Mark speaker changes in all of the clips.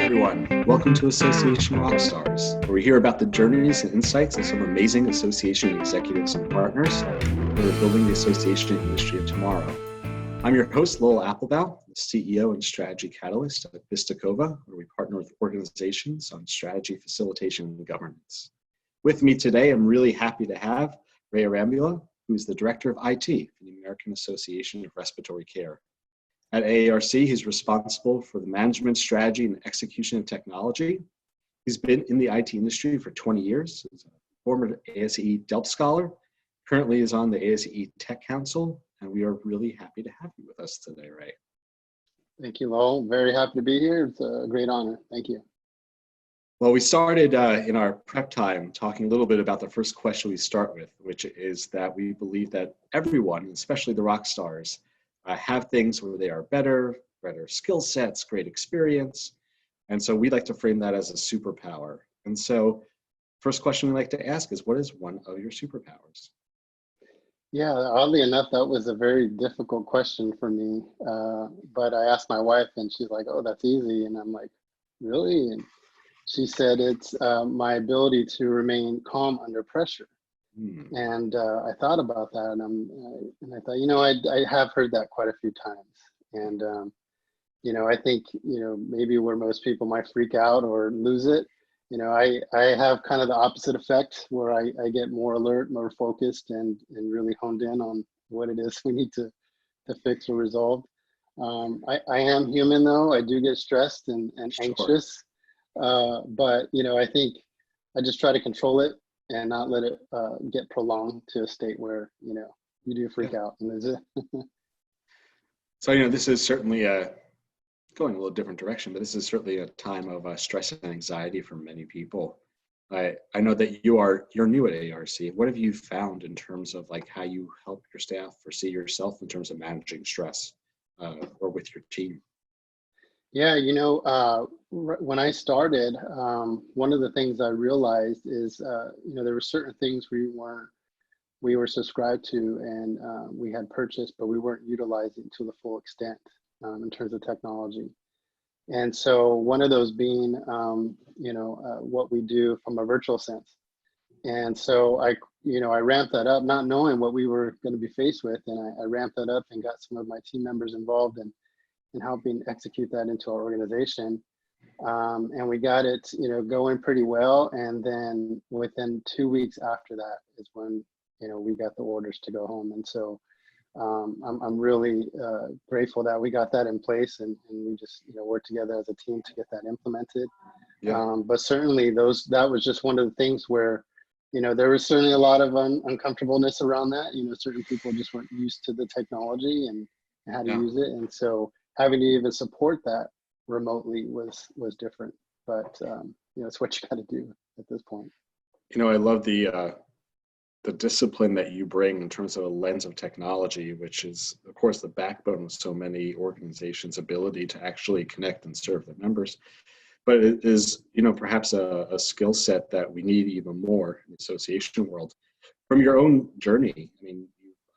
Speaker 1: everyone. Welcome to Association Rockstars, where we hear about the journeys and insights of some amazing association executives and partners who are building the association industry of tomorrow. I'm your host, Lowell Aplebaum, the CEO and Strategy Catalyst at Vista, Cova, where we partner with organizations on strategy, facilitation, and governance. With me today, I'm really happy to have Ray Arambula, who is the Director of IT for the American Association of Respiratory Care. At AARC, he's responsible for the management, strategy, and execution of technology. He's been in the IT industry for 20 years. He's a former ASAE DELP scholar, currently is on the ASAE Tech Council, and we are really happy to have you with us today, Ray.
Speaker 2: Thank you, Lowell. Very happy to be here. It's a great honor. Thank you.
Speaker 1: Well, we started in our prep time talking a little bit about the first question we start with, which is that we believe that everyone, especially the rock stars, have things where they are better skill sets, great experience. And so we like to frame that as a superpower. And so first question we like to ask is, what is one of your superpowers?
Speaker 2: Yeah, oddly enough, that was a very difficult question for me. But I asked my wife and she's like, oh, that's easy. And I'm like, really? And she said, it's my ability to remain calm under pressure. And I thought about that, and I thought, I have heard that quite a few times. And, I think, maybe where most people might freak out or lose it, I have kind of the opposite effect where I get more alert, more focused, and really honed in on what it is we need to fix or resolve. I am human, though. I do get stressed and anxious. But, I think I just try to control it and not let it get prolonged to a state where, you do freak out and lose it.
Speaker 1: So, this is certainly going a little different direction, but this is certainly a time of stress and anxiety for many people. I know that you're new at AARC. What have you found in terms of like how you help your staff or see yourself in terms of managing stress or with your team?
Speaker 2: Yeah, when I started, one of the things I realized is, there were certain things we were subscribed to and we had purchased, but we weren't utilizing to the full extent in terms of technology. And so one of those being, what we do from a virtual sense. And so I ramped that up, not knowing what we were going to be faced with. And I ramped that up and got some of my team members involved in helping execute that into our organization. And we got it, going pretty well. And then within 2 weeks after that is when, we got the orders to go home. And so I'm really grateful that we got that in place and we just, worked together as a team to get that implemented. Yeah. But certainly that was just one of the things where, there was certainly a lot of uncomfortableness around that. Certain people just weren't used to the technology and how to use it. And so having to even support that remotely was different, but it's what you got to do at this point.
Speaker 1: I love the discipline that you bring in terms of a lens of technology, which is, of course, the backbone of so many organizations' ability to actually connect and serve their members. But it is, perhaps a skill set that we need even more in the association world. From your own journey, you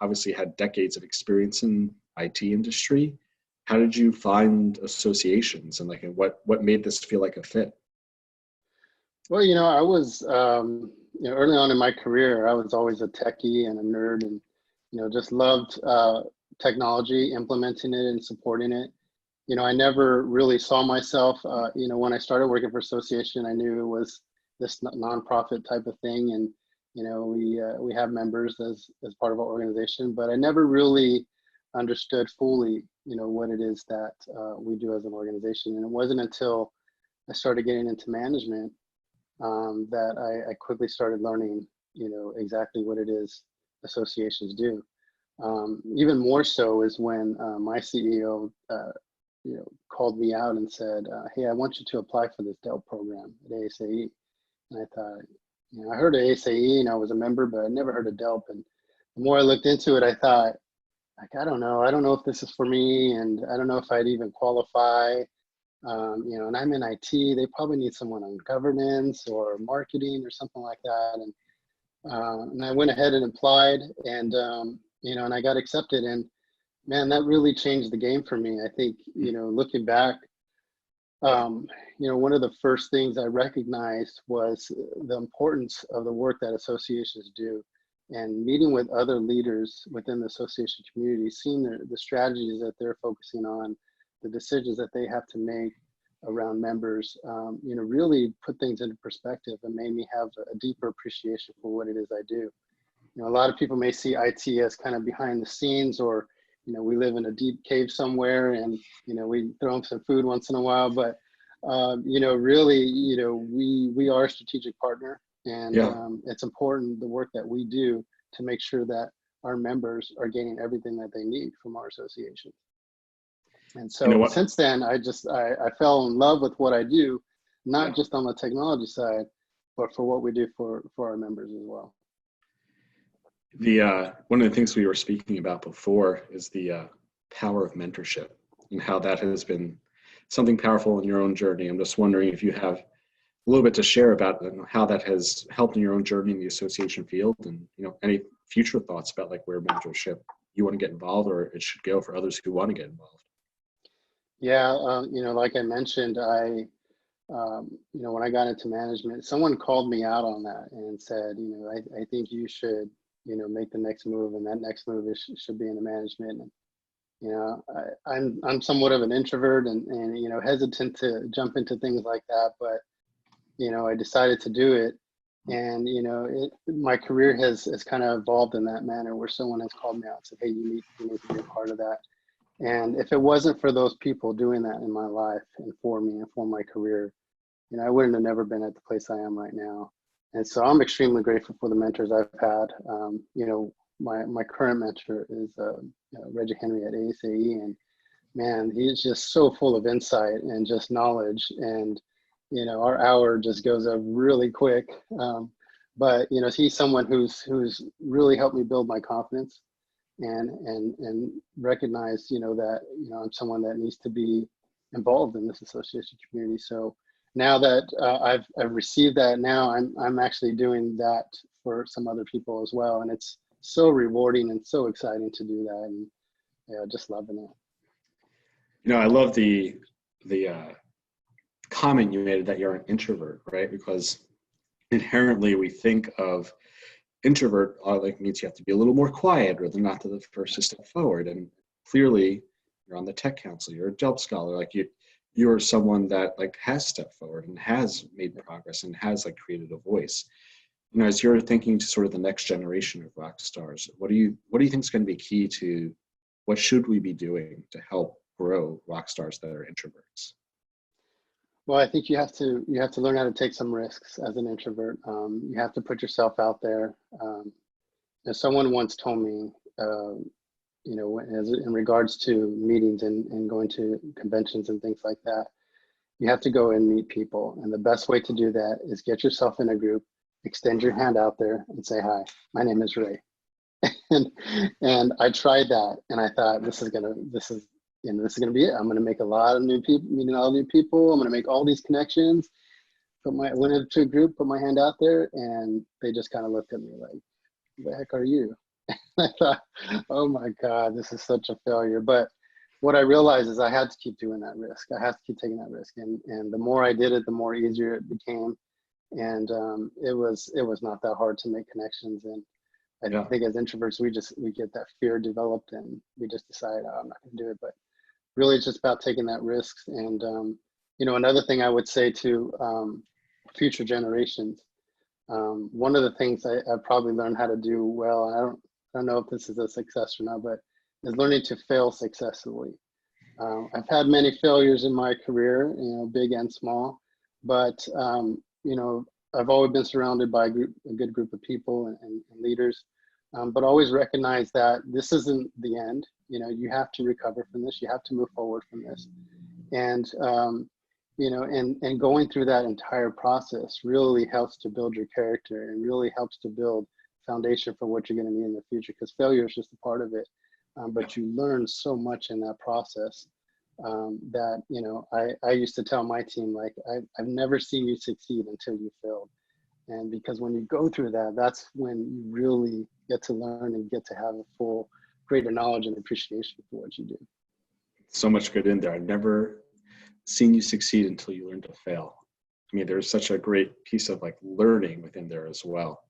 Speaker 1: obviously had decades of experience in IT industry. How did you find associations and what made this feel like a fit?
Speaker 2: Well, I was, early on in my career, I was always a techie and a nerd and, just loved technology, implementing it and supporting it. I never really saw myself, when I started working for association, I knew it was this nonprofit type of thing. And, we have members as part of our organization, but I never really understood fully, what it is that we do as an organization. And it wasn't until I started getting into management that I quickly started learning, exactly what it is associations do. Even more so is when my CEO, called me out and said, hey, I want you to apply for this DELP program at ASAE. And I thought, I heard of ASAE and I was a member, but I never heard of DELP. And the more I looked into it, I thought, I don't know if this is for me, and I don't know if I'd even qualify. And I'm in IT, they probably need someone on governance or marketing or something like that. And I went ahead and applied and, and I got accepted, and man, that really changed the game for me. I think, looking back, One of the first things I recognized was the importance of the work that associations do, and meeting with other leaders within the association community, seeing the strategies that they're focusing on, the decisions that they have to make around members, really put things into perspective and made me have a deeper appreciation for what it is I do. A lot of people may see IT as kind of behind the scenes, or, we live in a deep cave somewhere and, we throw them some food once in a while, but, really, we are a strategic partner, and it's important, the work that we do, to make sure that our members are getting everything that they need from our association. And so since then, I fell in love with what I do, not just on the technology side, but for what we do for our members as well.
Speaker 1: One of the things we were speaking about before is the power of mentorship, and how that has been something powerful in your own journey. I'm just wondering if you have a little bit to share about how that has helped in your own journey in the association field, and any future thoughts about like where mentorship you want to get involved, or it should go for others who want to get involved.
Speaker 2: Yeah, like I mentioned, when I got into management, someone called me out on that and said, I think you should, make the next move, and that next move should be in the management. And, I'm somewhat of an introvert and hesitant to jump into things like that, but, I decided to do it. And, my career has kind of evolved in that manner, where someone has called me out and said, hey, you need to be a part of that. And if it wasn't for those people doing that in my life and for me and for my career, I wouldn't have never been at the place I am right now. And so I'm extremely grateful for the mentors I've had. My current mentor is Reggie Henry at ASAE, and man, he's just so full of insight and just knowledge. And our hour just goes up really quick. But he's someone who's really helped me build my confidence, and recognize that I'm someone that needs to be involved in this association community. So now that I've received that, now I'm actually doing that for some other people as well, and it's so rewarding and so exciting to do that, and just loving it.
Speaker 1: I love the comment you made that you're an introvert, right? Because inherently we think of introvert like means you have to be a little more quiet, or they're not the first to step forward. And clearly you're on the tech council, you're a DELP scholar, like you're someone that like has stepped forward and has made progress and has like created a voice. As you're thinking to sort of the next generation of Rockstars, what do you think is going to be key to what should we be doing to help grow Rockstars that are introverts?
Speaker 2: Well, I think you have to learn how to take some risks as an introvert. You have to put yourself out there. Someone once told me, in regards to meetings and going to conventions and things like that, you have to go and meet people. And the best way to do that is get yourself in a group, extend your hand out there and say, hi, my name is Ray. and I tried that, and I thought, this is gonna be it. I'm gonna make a lot of new people, meeting all new people. I'm gonna make all these connections. Went into a group, put my hand out there, and they just kind of looked at me like, "Who the heck are you?" I thought, "Oh my God, this is such a failure." But what I realized is I had to keep doing that risk. I had to keep taking that risk, and the more I did it, the more easier it became. And it was not that hard to make connections. And I think as introverts, we get that fear developed, and we just decide, oh, I'm not going to do it. But really, it's just about taking that risk. And another thing I would say to future generations, one of the things I probably learned how to do well, and I don't know if this is a success or not, but is learning to fail successfully. I've had many failures in my career, big and small, but I've always been surrounded by a good group of people and leaders, but always recognize that this isn't the end. You have to recover from this. You have to move forward from this. And, and going through that entire process really helps to build your character, and really helps to build foundation for what you're going to need in the future, because failure is just a part of it. But you learn so much in that process that, I used to tell my team, like, I've never seen you succeed until you failed. And because when you go through that, that's when you really get to learn and get to have a full, greater knowledge and appreciation for what you do.
Speaker 1: So much good in there. I've never seeing you succeed until you learn to fail. I mean, there's such a great piece of like learning within there as well.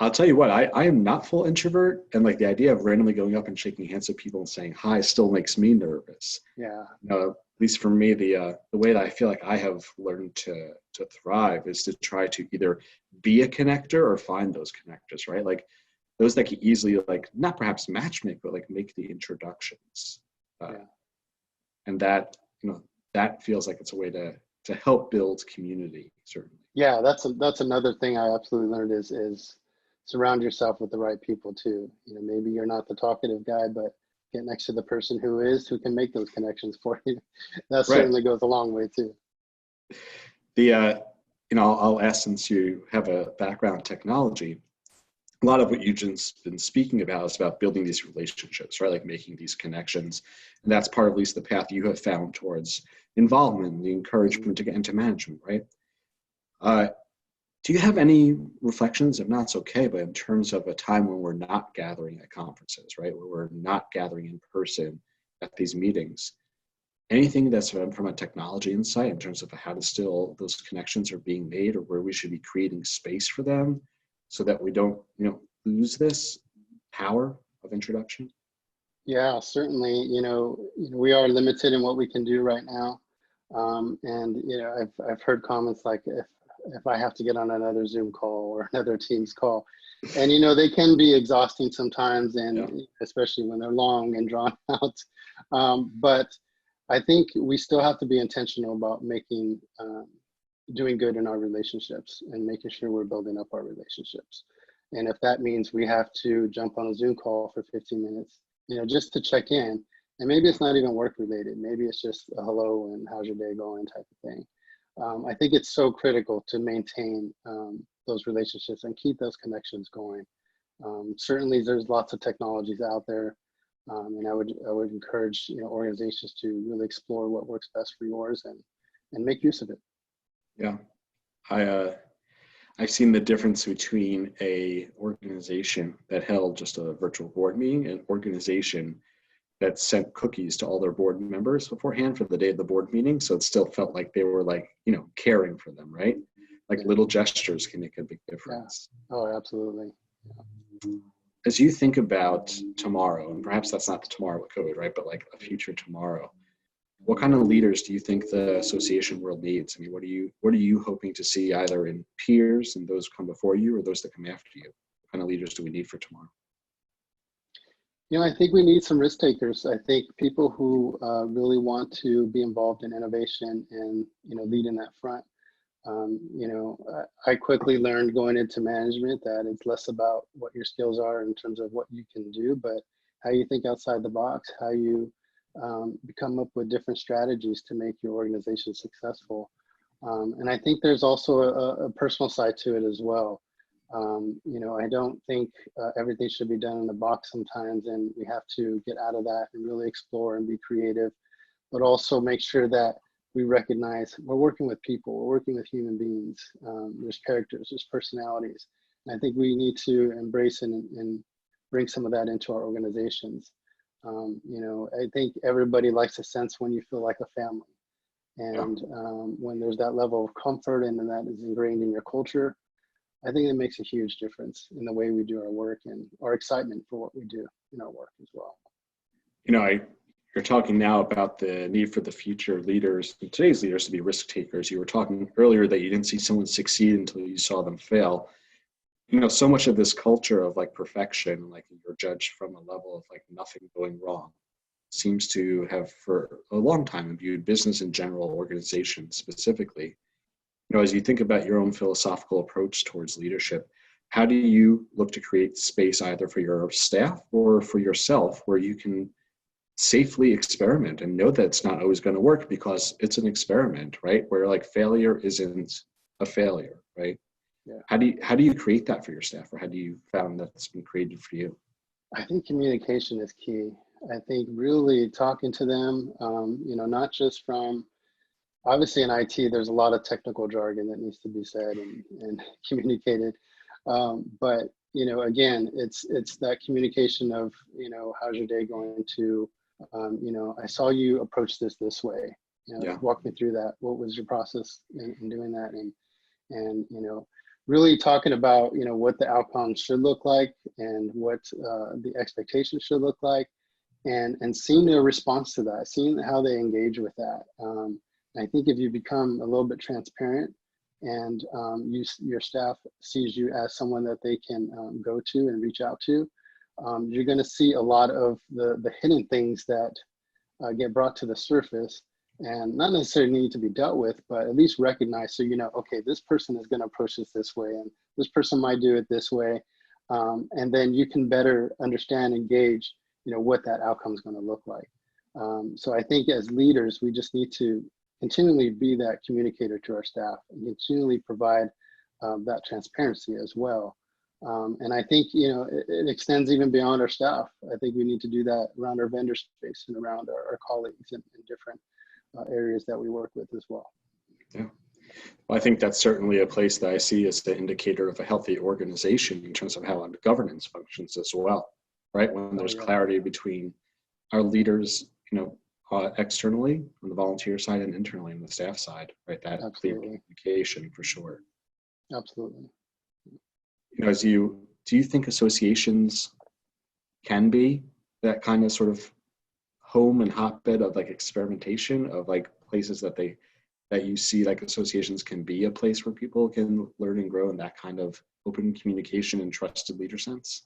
Speaker 1: I'll tell you what, I am not full introvert, and like the idea of randomly going up and shaking hands with people and saying hi still makes me nervous.
Speaker 2: Yeah.
Speaker 1: At least for me, the way that I feel like I have learned to thrive is to try to either be a connector or find those connectors, right? Like those that can easily like not perhaps matchmake, but like make the introductions. And that, that feels like it's a way to help build community, certainly.
Speaker 2: Yeah, that's another thing I absolutely learned is surround yourself with the right people too. Maybe you're not the talkative guy, but get next to the person who can make those connections for you. That certainly goes a long way too.
Speaker 1: I'll ask, since you have a background in technology, a lot of what you've just been speaking about is about building these relationships, right? Like making these connections. And that's part of at least the path you have found towards involvement, the encouragement to get into management, right? Do you have any reflections? If not, it's okay, but in terms of a time when we're not gathering at conferences, right? Where we're not gathering in person at these meetings, anything that's from a technology insight in terms of how to still those connections are being made, or where we should be creating space for them so that we don't, lose this power of introduction?
Speaker 2: Yeah, certainly. We are limited in what we can do right now. I've heard comments like, if I have to get on another Zoom call or another Teams call, and they can be exhausting sometimes, and especially when they're long and drawn out. But I think we still have to be intentional about doing good in our relationships and making sure we're building up our relationships. And if that means we have to jump on a Zoom call for 15 minutes, just to check in, and maybe it's not even work related, maybe it's just a hello and how's your day going type of thing. I think it's so critical to maintain those relationships and keep those connections going. Certainly there's lots of technologies out there, and I would encourage organizations to really explore what works best for yours and make use of it.
Speaker 1: Yeah, I've seen the difference between a organization that held just a virtual board meeting and an organization that sent cookies to all their board members beforehand for the day of the board meeting. So it still felt like they were like, caring for them, right? Like little gestures can make a big difference.
Speaker 2: Yeah. Oh, absolutely. Yeah.
Speaker 1: As you think about tomorrow, and perhaps that's not the tomorrow with COVID, right? But like a future tomorrow, what kind of leaders do you think the association world needs? I mean, what are you hoping to see either in peers and those come before you or those that come after you? What kind of leaders do we need for tomorrow?
Speaker 2: I think we need some risk takers. I think people who really want to be involved in innovation and lead in that front. I quickly learned going into management that it's less about what your skills are in terms of what you can do, but how you think outside the box, how you come up with different strategies to make your organization successful. And I think there's also a personal side to it as well. I don't think everything should be done in a box sometimes, and we have to get out of that and really explore and be creative, but also make sure that we recognize we're working with people, we're working with human beings. There's characters, there's personalities. And I think we need to embrace and bring some of that into our organizations. I think everybody likes a sense when you feel like a family. And when there's that level of comfort and that is ingrained in your culture, I think it makes a huge difference in the way we do our work and our excitement for what we do in our work as well.
Speaker 1: You're talking now about the need for the future leaders, and today's leaders, to be risk takers. You were talking earlier that you didn't see someone succeed until you saw them fail. So much of this culture of like perfection, like you're judged from a level of like nothing going wrong, seems to have for a long time imbued business in general, organizations specifically. As you think about your own philosophical approach towards leadership, how do you look to create space either for your staff or for yourself where you can safely experiment and know that it's not always going to work because it's an experiment, right? Where like failure isn't a failure, right?
Speaker 2: Yeah.
Speaker 1: How do you create that for your staff, or how do you found that's been created for you?
Speaker 2: I think communication is key. I think really talking to them, not just from, obviously in IT, there's a lot of technical jargon that needs to be said and communicated. But again, it's that communication of, how's your day going, to I saw you approach this way.
Speaker 1: Yeah.
Speaker 2: Walk me through that. What was your process in doing that? And really talking about, what the outcome should look like and what the expectations should look like, and seeing their response to that, seeing how they engage with that. I think if you become a little bit transparent and your staff sees you as someone that they can go to and reach out to, you're going to see a lot of the hidden things that get brought to the surface and not necessarily need to be dealt with, but at least recognize, so okay, this person is going to approach this way, and this person might do it this way, and then you can better understand and gauge, what that outcome is going to look like. So I think as leaders, we just need to continually be that communicator to our staff and continually provide that transparency as well. And I think, it extends even beyond our staff. I think we need to do that around our vendor space and around our colleagues in different areas that we work with as well.
Speaker 1: Yeah. Well, I think that's certainly a place that I see as the indicator of a healthy organization in terms of how governance functions as well, right? When there's clarity between our leaders, externally on the volunteer side and internally on the staff side, right? That clear communication for sure.
Speaker 2: Absolutely.
Speaker 1: Do you think associations can be that kind of sort of home and hotbed of like experimentation, of like places that you see like associations can be a place where people can learn and grow in that kind of open communication and trusted leader sense?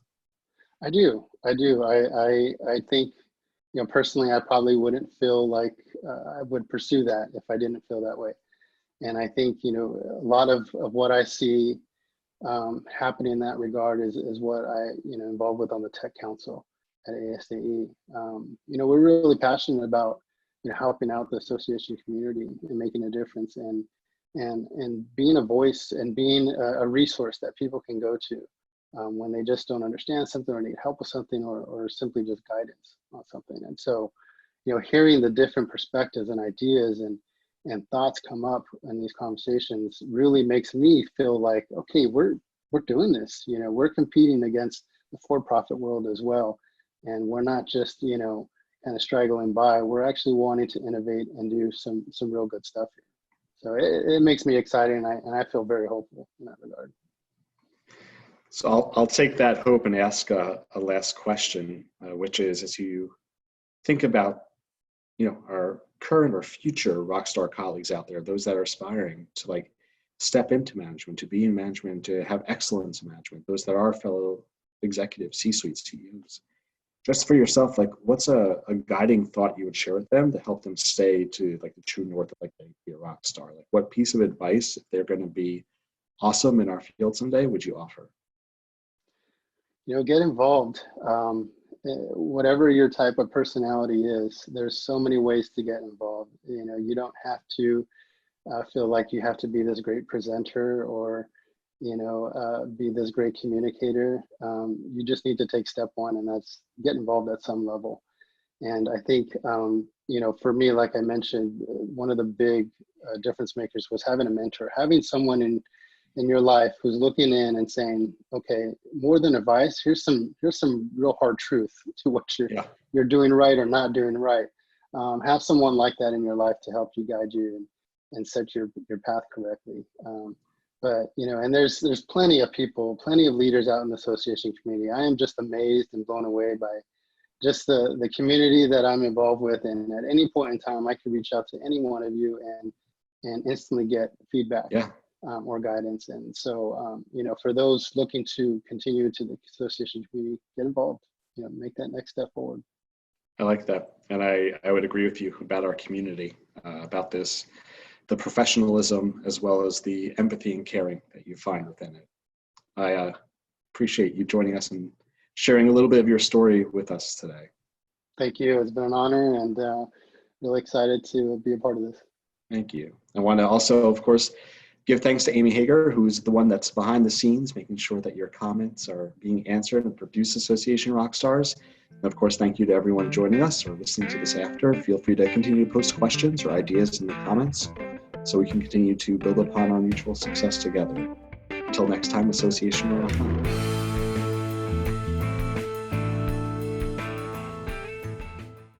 Speaker 2: I do. I think, personally, I probably wouldn't feel like I would pursue that if I didn't feel that way. And I think, a lot of what I see happening in that regard is what I, involved with on the Tech Council at ASAE. We're really passionate about, helping out the association community and making a difference, and being a voice and being a resource that people can go to when they just don't understand something or need help with something, or simply just guidance on something. And so, hearing the different perspectives and ideas and thoughts come up in these conversations really makes me feel like, okay, we're doing this. We're competing against the for-profit world as well, and we're not just kind of straggling by. We're actually wanting to innovate and do some real good stuff here. So it makes me excited, and I feel very hopeful in that regard.
Speaker 1: So I'll take that hope and ask a last question, which is, as you think about our current or future Rockstar colleagues out there, those that are aspiring to like step into management, to be in management, to have excellence in management, those that are fellow executives, C-suite CEOs, just for yourself, like what's a guiding thought you would share with them to help them stay to like the true north of like be a rock star? Like what piece of advice, if they're going to be awesome in our field someday, would you offer?
Speaker 2: Get involved. Whatever your type of personality is, there's so many ways to get involved. You don't have to feel like you have to be this great presenter or be this great communicator. You just need to take step one, and that's get involved at some level. And I think, for me, like I mentioned, one of the big difference makers was having a mentor, having someone in your life who's looking in and saying, okay, more than advice, here's some real hard truth to what you're doing right or not doing right. Have someone like that in your life to help you, guide you, and set your path correctly. But and there's plenty of people, plenty of leaders out in the association community. I am just amazed and blown away by just the community that I'm involved with. And at any point in time, I can reach out to any one of you and instantly get feedback.
Speaker 1: Yeah.
Speaker 2: Or guidance. And so, for those looking to continue to the association community, get involved, make that next step forward.
Speaker 1: I like that. And I would agree with you about our community, about this, the professionalism, as well as the empathy and caring that you find within it. I appreciate you joining us and sharing a little bit of your story with us today.
Speaker 2: Thank you. It's been an honor, and really excited to be a part of this.
Speaker 1: Thank you. I want to also, of course, give thanks to Amy Hager, who's the one that's behind the scenes, making sure that your comments are being answered and Produce Association Rockstars. And of course, thank you to everyone joining us or listening to this after. Feel free to continue to post questions or ideas in the comments so we can continue to build upon our mutual success together. Until next time, Association Rock On.